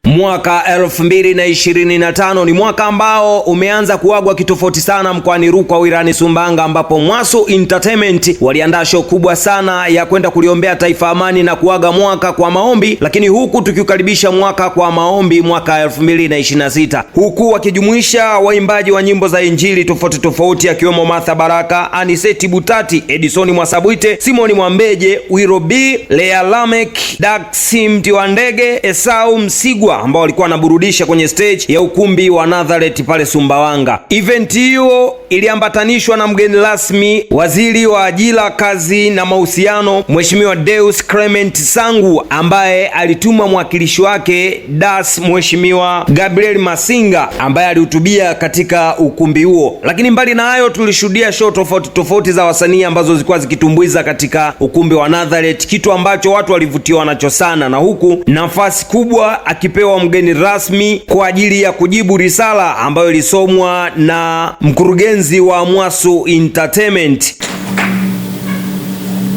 Mwaka 2025 ni mwaka ambao umeanza kuagwa kitofauti sana mkoani Rukwa wilayani Sumbawanga, ambapo Mwasu Entertainment waliandaa show kubwa sana ya kwenda kuliombea taifa amani na kuaga mwaka kwa maombi, lakini huku tukiukaribisha mwaka kwa maombi mwaka 2026, huku wakijumuisha waimbaji wa nyimbo za injili tofauti tofauti akiwemo Martha Baraka, Aniseti Butati, Edison Mwasabwite, Simoni Mwambeje, Wiro B, Lea Lamek, Daxim Tiwandege, Esau Msigwa ambao walikuwa wanaburudisha kwenye stage ya ukumbi wa Nazareth pale Sumbawanga. Event hiyo iliambatanishwa na mgeni rasmi waziri wa ajira, kazi na mahusiano, Mheshimiwa Deus Clement Sangu, ambaye alituma mwakilishi wake Das Mheshimiwa Gabriel Masinga ambaye alihutubia katika ukumbi huo. Lakini mbali na hayo, tulishuhudia show tofauti tofauti za wasanii ambazo zilikuwa zikitumbuiza katika ukumbi wa Nazareth, kitu ambacho watu walivutiwa nacho sana, na huku nafasi kubwa akipewa mgeni rasmi kwa ajili ya kujibu risala ambayo ilisomwa na mkurugenzi wa Mwasu Entertainment.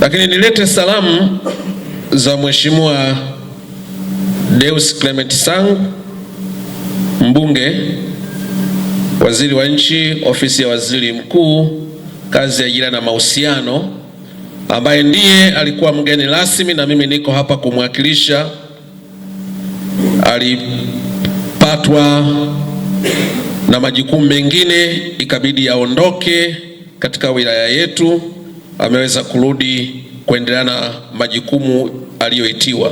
Lakini nilete salamu za Mheshimiwa Deus Clement Sangu, mbunge, waziri wa nchi, ofisi ya waziri mkuu, kazi ya ajira na mahusiano, ambaye ndiye alikuwa mgeni rasmi na mimi niko hapa kumwakilisha. Alipatwa na majukumu mengine ikabidi aondoke katika wilaya yetu. Ameweza kurudi kuendelea na majukumu aliyoitiwa.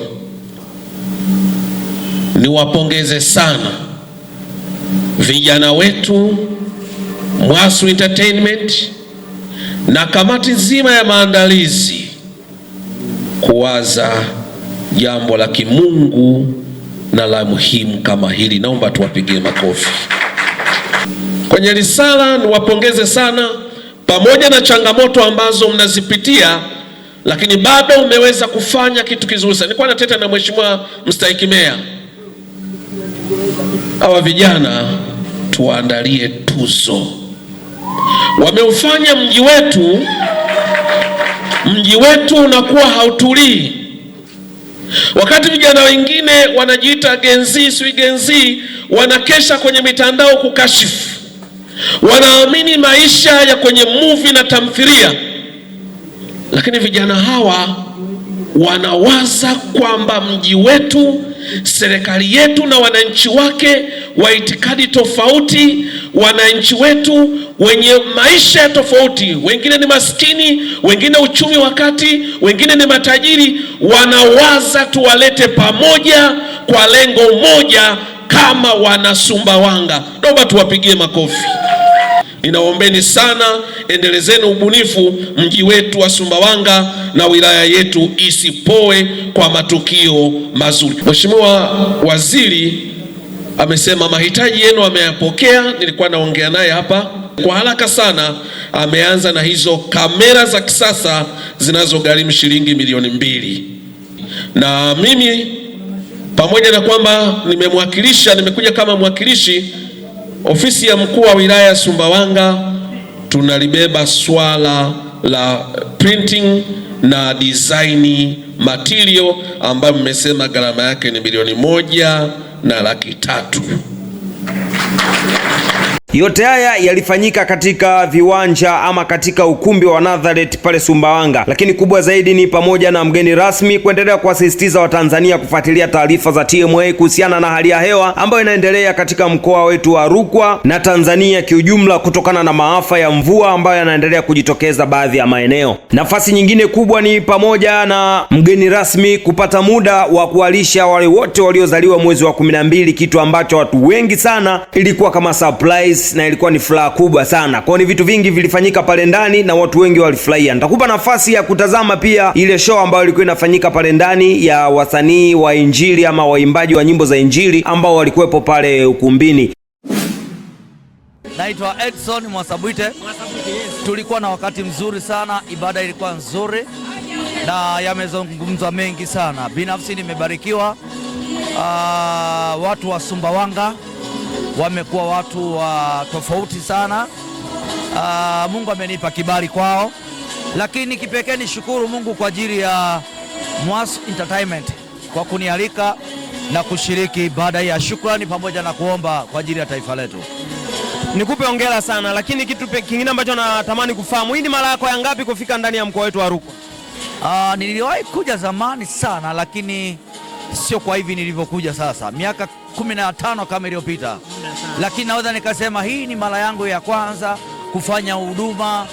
Niwapongeze sana vijana wetu Mwasu Entertainment na kamati nzima ya maandalizi kuwaza jambo la kimungu na la muhimu kama hili. Naomba tuwapigie makofi. Kwenye risala niwapongeze sana, pamoja na changamoto ambazo mnazipitia, lakini bado umeweza kufanya kitu kizuri sana. Nilikuwa nateta na Mheshimiwa Mstahiki Meya, hawa vijana tuwaandalie tuzo. Wameufanya mji wetu unakuwa hautulii. Wakati vijana wengine wanajiita genzi, wanakesha kwenye mitandao kukashifu, wanaamini maisha ya kwenye movie na tamthilia, lakini vijana hawa wanawaza kwamba mji wetu, serikali yetu na wananchi wake wa itikadi tofauti, wananchi wetu wenye maisha tofauti, wengine ni maskini, wengine uchumi wa kati, wengine ni matajiri, wanawaza tuwalete pamoja kwa lengo moja kama wana Sumbawanga. Naomba tuwapigie makofi. Ninaombeni sana, endelezeni ubunifu, mji wetu wa Sumbawanga na wilaya yetu isipoe kwa matukio mazuri. Mheshimiwa Waziri amesema mahitaji yenu ameyapokea. Nilikuwa naongea naye hapa kwa haraka sana. Ameanza na hizo kamera za kisasa zinazogharimu shilingi milioni 2. Na mimi pamoja na kwamba nimekuja kama mwakilishi, ofisi ya mkuu wa wilaya ya Sumbawanga tunalibeba swala la printing na design material ambayo mmesema gharama yake ni milioni 1.3 million. Yote haya yalifanyika katika viwanja ama katika ukumbi wa Nazareth pale Sumbawanga, lakini kubwa zaidi ni pamoja na mgeni rasmi kuendelea kuwasisitiza Watanzania kufuatilia taarifa za TMA kuhusiana na hali ya hewa ambayo inaendelea katika mkoa wetu wa Rukwa na Tanzania kiujumla, kutokana na maafa ya mvua ambayo yanaendelea kujitokeza baadhi ya maeneo. Nafasi nyingine kubwa ni pamoja na mgeni rasmi kupata muda wa kuwalisha wale wote waliozaliwa mwezi wa 12, kitu ambacho watu wengi sana ilikuwa kama surprise na ilikuwa ni furaha kubwa sana. Kwa ni vitu vingi vilifanyika pale ndani na watu wengi walifurahia. Nitakupa nafasi ya kutazama pia ile show ambayo ilikuwa inafanyika pale ndani ya wasanii wa injili ama waimbaji wa nyimbo za injili ambao walikuwepo pale ukumbini. Naitwa Edison Mwasabwite. Tulikuwa na wakati mzuri sana, ibada ilikuwa nzuri na yamezungumzwa mengi sana. Binafsi nimebarikiwa. Watu wa Sumbawanga wamekuwa watu wa tofauti sana. Mungu amenipa kibali kwao, lakini kipekee nishukuru Mungu kwa ajili ya Mwasu Entertainment kwa kunialika na kushiriki baada ya shukrani pamoja na kuomba kwa ajili ya taifa letu. Nikupe hongera sana, lakini kitu kingine ambacho natamani kufahamu, hii ni mara yako ya ngapi kufika ndani ya mkoa wetu wa Rukwa? Niliwahi kuja zamani sana, lakini sio kwa hivi nilivyokuja sasa, miaka 15 kama iliyopita. Lakini naweza nikasema hii ni mara yangu ya kwanza kufanya huduma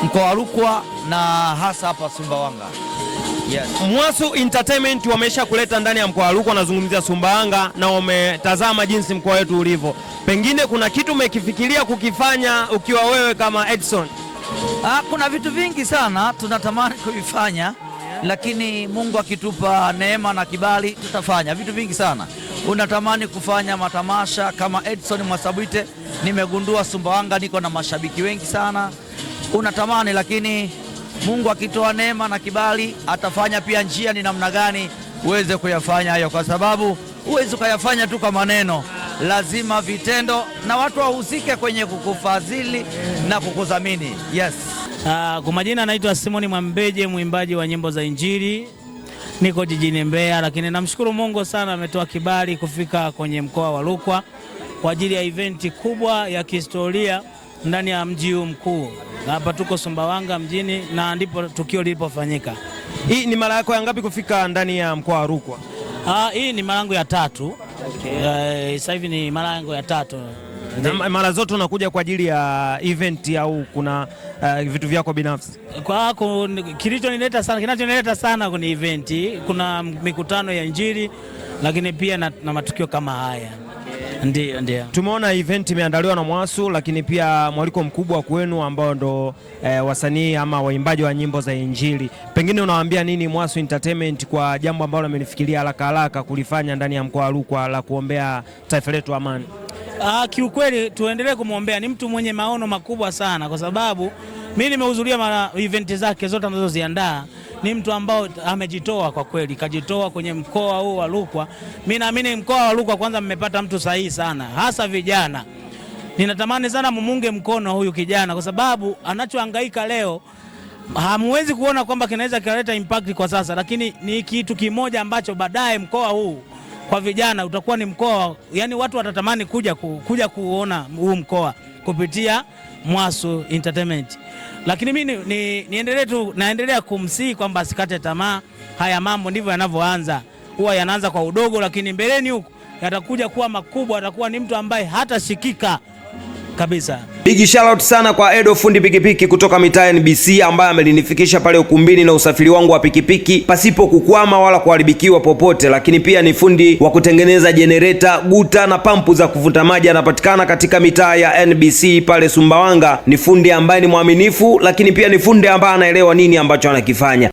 mkoa wa Rukwa na hasa hapa Sumbawanga. Yes. Mwasu Entertainment wamesha kuleta ndani ya mkoa wa Rukwa, nazungumzia Sumbawanga, na wametazama jinsi mkoa wetu ulivyo. Pengine kuna kitu umekifikiria kukifanya ukiwa wewe kama Edson? Kuna vitu vingi sana tunatamani kuvifanya, lakini Mungu akitupa neema na kibali tutafanya vitu vingi sana. Unatamani kufanya matamasha kama Edson Mwasabwite, nimegundua Sumbawanga niko na mashabiki wengi sana. Unatamani, lakini Mungu akitoa neema na kibali atafanya pia njia ni namna gani uweze kuyafanya hayo, kwa sababu uweze kuyafanya tu kwa maneno, lazima vitendo na watu wahusike kwenye kukufadhili na kukudhamini. Yes. Kwa majina naitwa Simoni Mwambeje, mwimbaji wa nyimbo za Injili. Niko jijini Mbeya, lakini namshukuru Mungu sana ametoa kibali kufika kwenye mkoa wa Rukwa kwa ajili ya eventi kubwa ya kihistoria ndani ya mji huu mkuu. Hapa tuko Sumbawanga mjini na ndipo tukio lilipofanyika. Hii ni mara yako ya ngapi kufika ndani ya mkoa wa Rukwa? Hii ni mara yangu ya 3. Okay. Sasa hivi ni mara yangu ya 3. Mara zote unakuja kwa ajili ya event au kuna vitu vyako binafsi? Kinachonileta sana kwenye event, kuna mikutano ya Injili, lakini pia na matukio kama haya. Ndio. Tumeona event imeandaliwa na Mwasu, lakini pia mwaliko mkubwa kwenu ambao ndo wasanii ama waimbaji wa nyimbo za Injili. Pengine unawaambia nini Mwasu Entertainment kwa jambo ambalo amenifikiria haraka kulifanya ndani ya mkoa wa Rukwa la kuombea taifa letu amani? Kiukweli tuendelee kumwombea, ni mtu mwenye maono makubwa sana, kwa sababu mimi nimehudhuria event zake zote anazoziandaa. Ni mtu ambao amejitoa kwa kweli, kajitoa kwenye mkoa huu wa Rukwa. Mimi naamini mkoa wa Rukwa kwanza mmepata mtu sahihi sana, hasa vijana. Ninatamani sana mumunge mkono huyu kijana, kwa sababu anachohangaika leo hamwezi kuona kwamba kinaweza kuleta impact kwa sasa, lakini ni kitu kimoja ambacho baadaye mkoa huu kwa vijana utakuwa ni mkoa, yani watu watatamani kuja kuona huu mkoa kupitia Mwasu Entertainment. Lakini mimi naendelea kumsihi kwamba asikate tamaa. Haya mambo ndivyo yanavyoanza, huwa yanaanza kwa udogo, lakini mbeleni huko yatakuja kuwa makubwa. Atakuwa ni mtu ambaye hatashikika kabisa. Big shout out sana kwa Edo fundi pikipiki kutoka mitaa NBC ambaye amelinifikisha pale ukumbini na usafiri wangu wa pikipiki pasipo kukwama wala kuharibikiwa popote. Lakini pia ni fundi wa kutengeneza generator, guta na pampu za kuvuta maji, anapatikana katika mitaa ya NBC pale Sumbawanga. Ni fundi ambaye ni mwaminifu, lakini pia ni fundi ambaye anaelewa nini ambacho anakifanya.